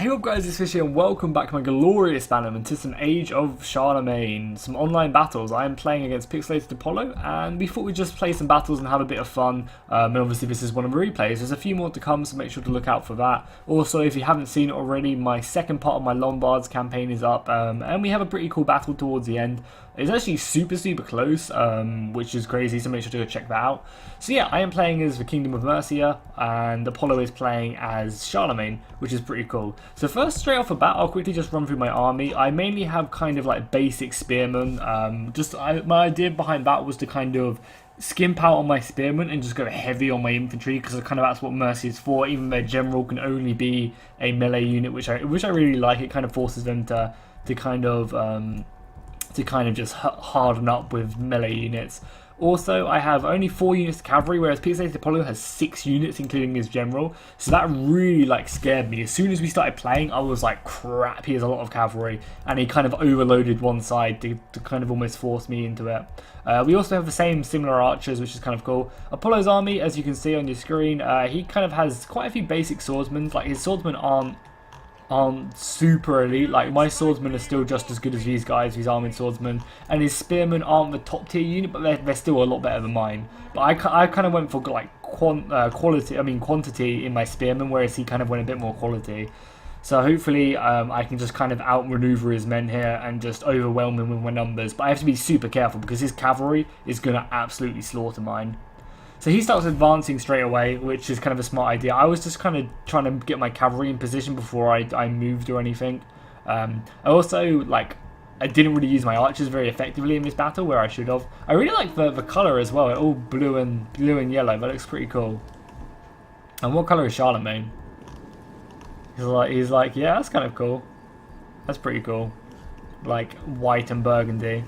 Hey up guys, it's Fish here and welcome back to my glorious fandom into some Age of Charlemagne, some online battles. I am playing against Pixelated Apollo and we thought we'd just play some battles and have a bit of fun, and obviously this is one of the replays. There's a few more to come, so make sure to look out for that. Also, if you haven't seen it already, my second part of my Lombards campaign is up, and we have a pretty cool battle towards the end. It's actually super close, which is crazy, so make sure to go check that out. So yeah, I am playing as the Kingdom of Mercia, and Apollo is playing as Charlemagne, which is pretty cool. So first, straight off the bat, I'll quickly just run through my army. I mainly have kind of like basic spearmen. My idea behind that was to kind of skimp out on my spearmen and just go heavy on my infantry, because kind of that's what Mercia is for. Even their general can only be a melee unit, which I really like. It kind of forces them to kind of just harden up with melee units. Also, I have only 4 units of cavalry, whereas Pixelated Apollo has 6 units, including his general. So that really scared me. As soon as we started playing, I was like, crap, he has a lot of cavalry. And he kind of overloaded one side to kind of almost force me into it. We also have the similar archers, which is kind of cool. Apollo's army, as you can see on your screen, he kind of has quite a few basic swordsmen. Like, his swordsmen aren't super elite. Like, my swordsmen are still just as good as these guys, these armored swordsmen, and his spearmen aren't the top tier unit, but they're still a lot better than mine. But I kind of went for like quantity in my spearmen, whereas he kind of went a bit more quality. So hopefully I can just kind of outmaneuver his men here and just overwhelm him with my numbers. But I have to be super careful because his cavalry is going to absolutely slaughter mine. So he starts advancing straight away, which is kind of a smart idea. I was just kind of trying to get my cavalry in position before I moved or anything. I also, I didn't really use my archers very effectively in this battle, where I should have. I really like the colour as well, all blue and yellow. That looks pretty cool. And what colour is Charlemagne? He's like, yeah, that's kind of cool. That's pretty cool. Like white and burgundy.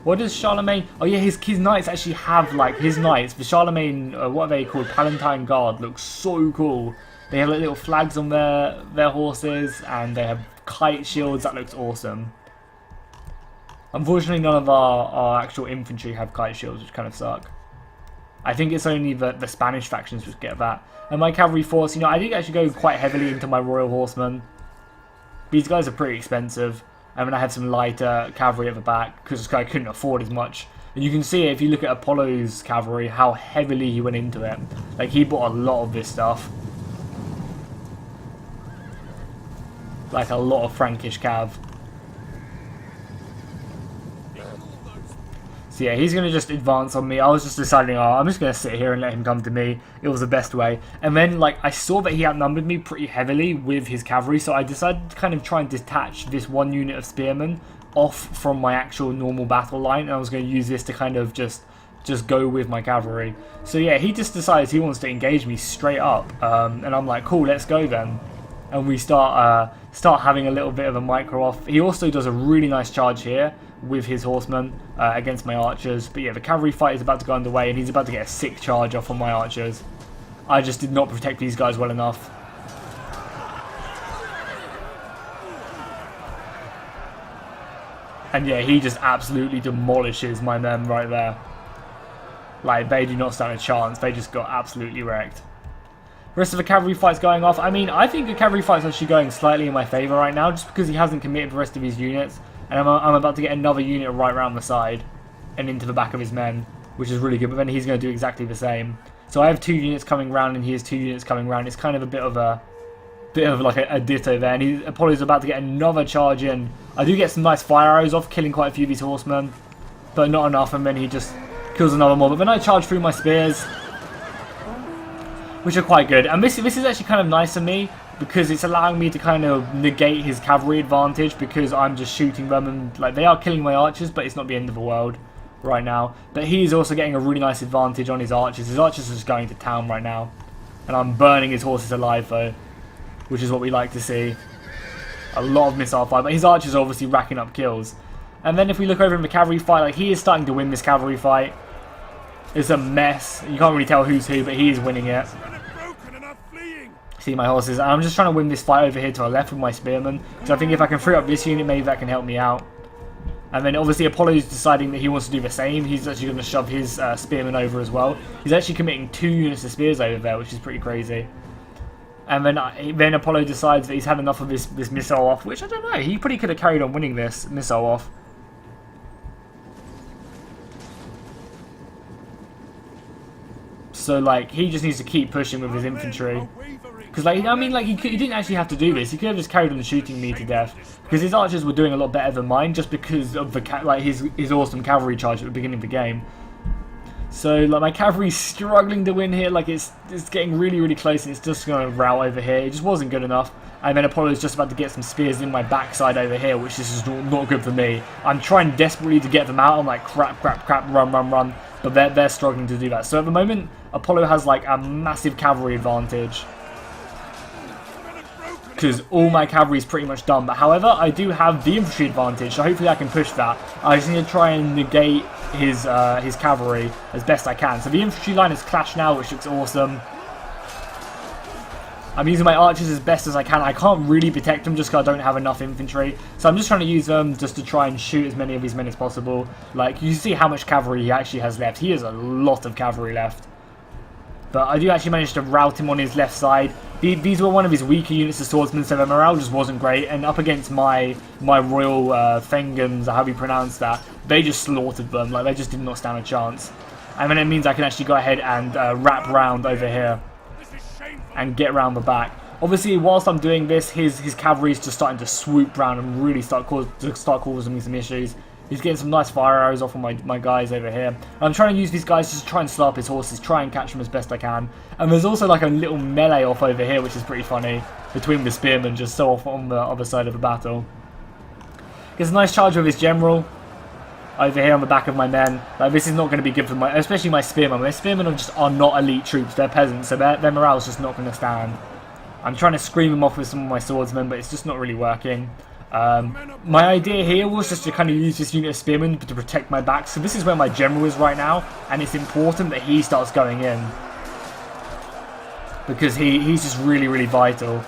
What does Charlemagne... Oh yeah, his knights actually have, his knights. The Charlemagne, what are they called? Palatine Guard looks so cool. They have little flags on their horses, and they have kite shields. That looks awesome. Unfortunately, none of our actual infantry have kite shields, which kind of suck. I think it's only the Spanish factions which get that. And my cavalry force, I did actually go quite heavily into my royal horsemen. These guys are pretty expensive. And then I had some lighter cavalry at the back, because I couldn't afford as much. And you can see if you look at Apollo's cavalry, how heavily he went into it. Like, he bought a lot of this stuff. Like, a lot of Frankish cav. So yeah, he's going to just advance on me. I was just deciding, I'm just going to sit here and let him come to me. It was the best way. And then, I saw that he outnumbered me pretty heavily with his cavalry, so I decided to kind of try and detach this one unit of spearmen off from my actual normal battle line. And I was going to use this to kind of just go with my cavalry. So yeah, he just decides he wants to engage me straight up. And I'm like, cool, let's go then. And we start having a little bit of a micro off. He also does a really nice charge here with his horsemen against my archers. But yeah, the cavalry fight is about to go underway, and he's about to get a sick charge off on my archers. I just did not protect these guys well enough. And yeah, he just absolutely demolishes my men right there. Like, they do not stand a chance. They just got absolutely wrecked. The rest of the cavalry fight's going off. I mean, I think the cavalry fight's actually going slightly in my favour right now, just because he hasn't committed the rest of his units. And I'm about to get another unit right around the side and into the back of his men, which is really good. But then he's going to do exactly the same. So I have 2 units coming round, and he has 2 units coming round. It's kind of a bit of like a ditto there. And Apollo's about to get another charge in. I do get some nice fire arrows off, killing quite a few of these horsemen, but not enough. And then he just kills another more. But then I charge through my spears, which are quite good. And this is actually kind of nice of me, because it's allowing me to kind of negate his cavalry advantage, because I'm just shooting them, and they are killing my archers, but it's not the end of the world right now. But he's also getting a really nice advantage on his archers. His archers are just going to town right now, and I'm burning his horses alive though, which is what we like to see. A lot of missile fire, but his archers are obviously racking up kills. And then if we look over in the cavalry fight, he is starting to win this cavalry fight. It's a mess. You can't really tell who's who, but he is winning it. See my horses. I'm just trying to win this fight over here to the left with my spearmen, because I think if I can free up this unit, maybe that can help me out. And then obviously Apollo's deciding that he wants to do the same. He's actually going to shove his spearmen over as well. He's actually committing 2 units of spears over there, which is pretty crazy. And then Apollo decides that he's had enough of this missile off, which I don't know, he pretty could have carried on winning this missile off. So like he just needs to keep pushing with his infantry. Because like I mean like he didn't actually have to do this. He could have just carried on shooting me to death. Because his archers were doing a lot better than mine just because of the his awesome cavalry charge at the beginning of the game. So like my cavalry's struggling to win here. Like it's getting really close and it's just going to rout over here. It just wasn't good enough. And then Apollo's just about to get some spears in my backside over here, which is just not good for me. I'm trying desperately to get them out. I'm like crap, run. But they're struggling to do that. So at the moment, Apollo has like a massive cavalry advantage. Because all my cavalry is pretty much done. But however, I do have the infantry advantage, so hopefully I can push that. I just need to try and negate his cavalry as best I can. So the infantry line is clashed now, which looks awesome. I'm using my archers as best as I can. I can't really protect them just because I don't have enough infantry. So I'm just trying to use them just to try and shoot as many of his men as possible. Like, you see how much cavalry he actually has left. He has a lot of cavalry left. But I do actually manage to rout him on his left side. These were one of his weaker units of swordsmen, so their morale just wasn't great. And up against my royal Fengans, or however you pronounce that, they just slaughtered them. Like, they just did not stand a chance. And then it means I can actually go ahead and wrap round over here and get around the back. Obviously, whilst I'm doing this, his cavalry is just starting to swoop round and really start causing me some issues. He's getting some nice fire arrows off of my guys over here. I'm trying to use these guys just to try and slow up his horses, try and catch them as best I can. And there's also like a little melee off over here, which is pretty funny, between the spearmen just so off on the other side of the battle. Gets a nice charge with his general over here on the back of my men. Like, this is not going to be good for especially my spearmen. My spearmen are not elite troops, they're peasants, so their morale is just not going to stand. I'm trying to scream them off with some of my swordsmen, but it's just not really working. My idea here was just to kind of use this unit of spearmen to protect my back. So this is where my general is right now, and it's important that he starts going in. Because he's just really vital.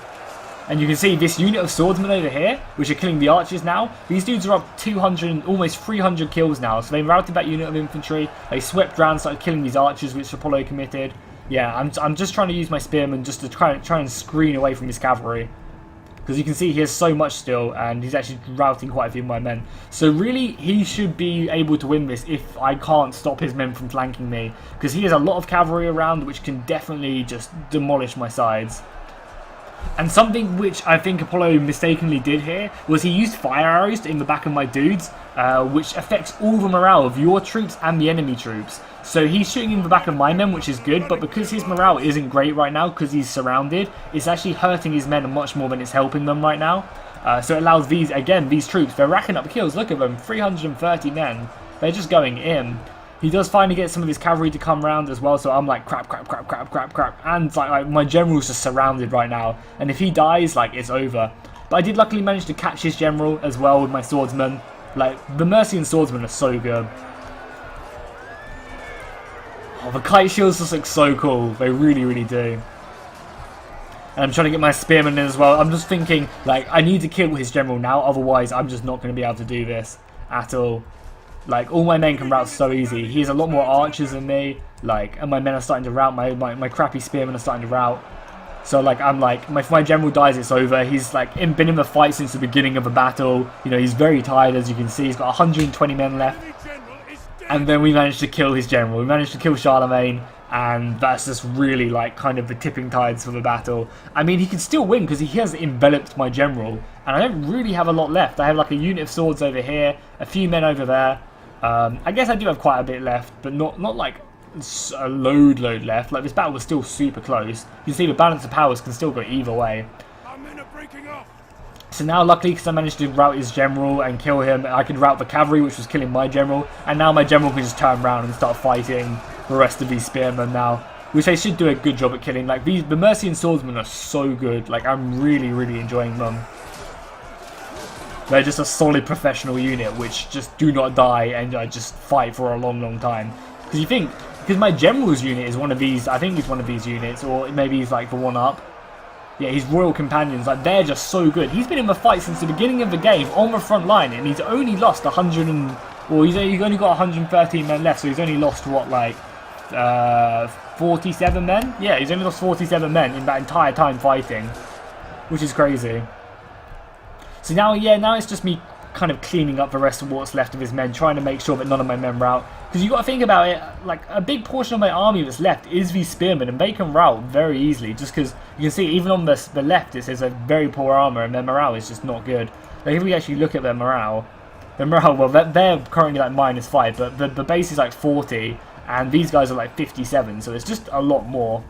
And you can see this unit of swordsmen over here, which are killing the archers now. These dudes are up 200, almost 300 kills now. So they routed that unit of infantry. They swept round, started killing these archers, which Apollo committed. Yeah, I'm just trying to use my spearmen just to try and screen away from his cavalry. Because you can see he has so much still, and he's actually routing quite a few of my men. So really, he should be able to win this if I can't stop his men from flanking me. Because he has a lot of cavalry around, which can definitely just demolish my sides. And something which I think Apollo mistakenly did here was he used fire arrows in the back of my dudes, which affects all the morale of your troops and the enemy troops. So he's shooting in the back of my men, which is good, but because his morale isn't great right now because he's surrounded, it's actually hurting his men much more than it's helping them right now. So it allows these troops, they're racking up kills. Look at them, 330 men. They're just going in. He does finally get some of his cavalry to come around as well, so I'm like crap. And like my general's just surrounded right now. And if he dies, like, it's over. But I did luckily manage to catch his general as well with my swordsmen. Like, the Mercian swordsmen are so good. Oh, the kite shields just look so cool. They really do. And I'm trying to get my spearmen in as well. I'm just thinking, like, I need to kill his general now, otherwise I'm just not going to be able to do this at all. Like, all my men can rout so easy. He has a lot more archers than me, like, and my men are starting to rout. My crappy spearmen are starting to rout. So, like, I'm like, if my general dies, it's over. He's, like, been in the fight since the beginning of the battle. You know, he's very tired, as you can see. He's got 120 men left. And then we managed to kill his general. We managed to kill Charlemagne. And that's just really, like, kind of the tipping tides for the battle. I mean, he can still win because he has enveloped my general. And I don't really have a lot left. I have, like, a unit of swords over here. A few men over there. I guess I do have quite a bit left, but not like a load left. Like, this battle was still super close. You see the balance of powers can still go either way. So now, luckily, because I managed to rout his general and kill him, I could rout the cavalry, which was killing my general. And now my general can just turn around and start fighting the rest of these spearmen now, which they should do a good job at killing. Like, the Mercian swordsmen are so good. Like, I'm really enjoying them. They're just a solid professional unit which just do not die and just fight for a long time. Because you think, because my general's unit is one of these, I think he's one of these units, or maybe he's like the one up. Yeah, his royal companions, like, they're just so good. He's been in the fight since the beginning of the game on the front line, and he's only lost 100 and, well, he's only got 113 men left, so he's only lost what, like 47 men? Yeah, he's only lost 47 men in that entire time fighting, which is crazy. So now, yeah, now it's just me kind of cleaning up the rest of what's left of his men, trying to make sure that none of my men rout. Because you got to think about it, like a big portion of my army that's left is these spearmen, and they can rout very easily. Just because you can see, even on the left, it says a very poor armor, and their morale is just not good. Like if we actually look at their morale, well, they're currently like -5, but the base is like 40, and these guys are like 57, so it's just a lot more.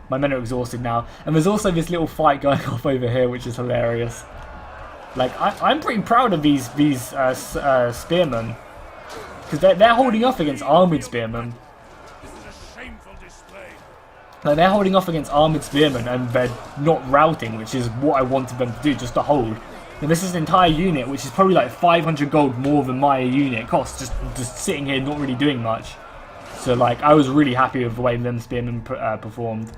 My men are exhausted now, and there's also this little fight going off over here, which is hilarious. Like I'm pretty proud of these spearmen, because they're holding off against armored spearmen. Like they're holding off against armored spearmen, and they're not routing, which is what I wanted them to do, just to hold. And this is an entire unit, which is probably like 500 gold more than my unit costs, just sitting here not really doing much. So like I was really happy with the way them spearmen performed.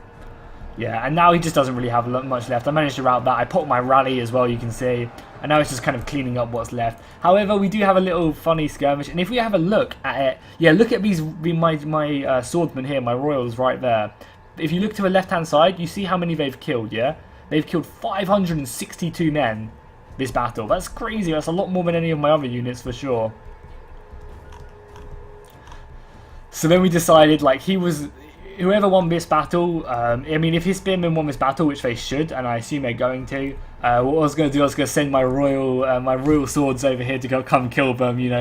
Yeah, and now he just doesn't really have much left. I managed to rout that. I put my rally as well, you can see. And now it's just kind of cleaning up what's left. However, we do have a little funny skirmish. And if we have a look at it, yeah, look at my swordsmen here, my royals right there. If you look to the left-hand side, you see how many they've killed, yeah? They've killed 562 men this battle. That's crazy. That's a lot more than any of my other units for sure. So then we decided, like, whoever won this battle, I mean, if his spearmen won this battle, which they should, and I assume they're going to, what I was going to do, I was going to send my royal swords over here to come kill them. You know,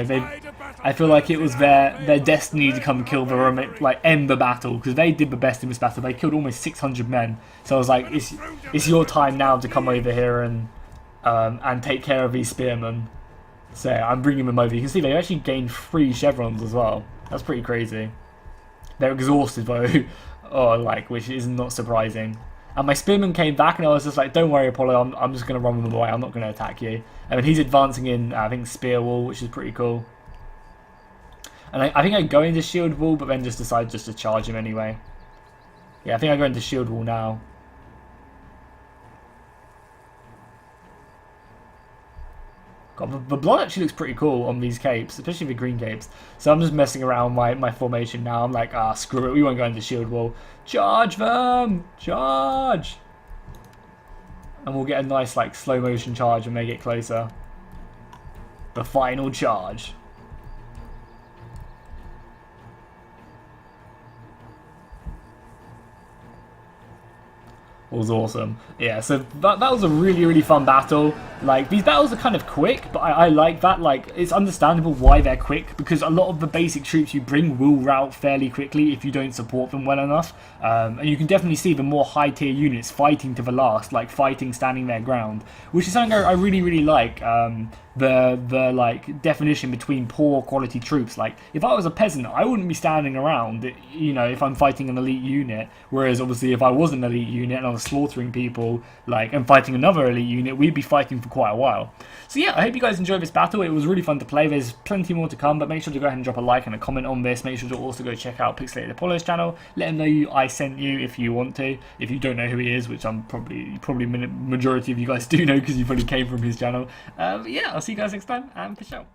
I feel like it was their destiny to come kill the, like, end the battle, because they did the best in this battle. They killed almost 600 men. So I was like, it's your time now to come over here and take care of these spearmen. So I'm bringing them over. You can see they actually gained 3 chevrons as well. That's pretty crazy. They're exhausted though, which is not surprising. And my spearman came back, and I was just like, "Don't worry, Apollo. I'm just gonna run them away. I'm not gonna attack you." And he's advancing in, I think, spear wall, which is pretty cool. And I think I go into shield wall, but then just decide just to charge him anyway. Yeah, I think I go into shield wall now. God, the blood actually looks pretty cool on these capes, especially the green capes. So I'm just messing around my formation now. I'm like, screw it, we won't go into shield wall. Charge them! Charge! And we'll get a nice like slow motion charge when they get closer. The final charge. Was awesome. Yeah, so that was a really fun battle. Like, these battles are kind of quick, but I like that. Like, it's understandable why they're quick, because a lot of the basic troops you bring will rout fairly quickly if you don't support them well enough. And you can definitely see the more high tier units fighting to the last, like fighting standing their ground, which is something I really like. The like definition between poor quality troops. Like, if I was a peasant, I wouldn't be standing around, you know, if I'm fighting an elite unit. Whereas obviously if I was an elite unit and I was slaughtering people, like, and fighting another elite unit, we'd be fighting for quite a while. So yeah, I hope you guys enjoyed this battle. It was really fun to play. There's plenty more to come, but make sure to go ahead and drop a like and a comment on this. Make sure to also go check out Pixelated Apollo's channel. Let him know I sent you if you want to. If you don't know who he is, which I'm probably majority of you guys do know because you probably came from his channel. But yeah, I'll see you guys next time, and peace out.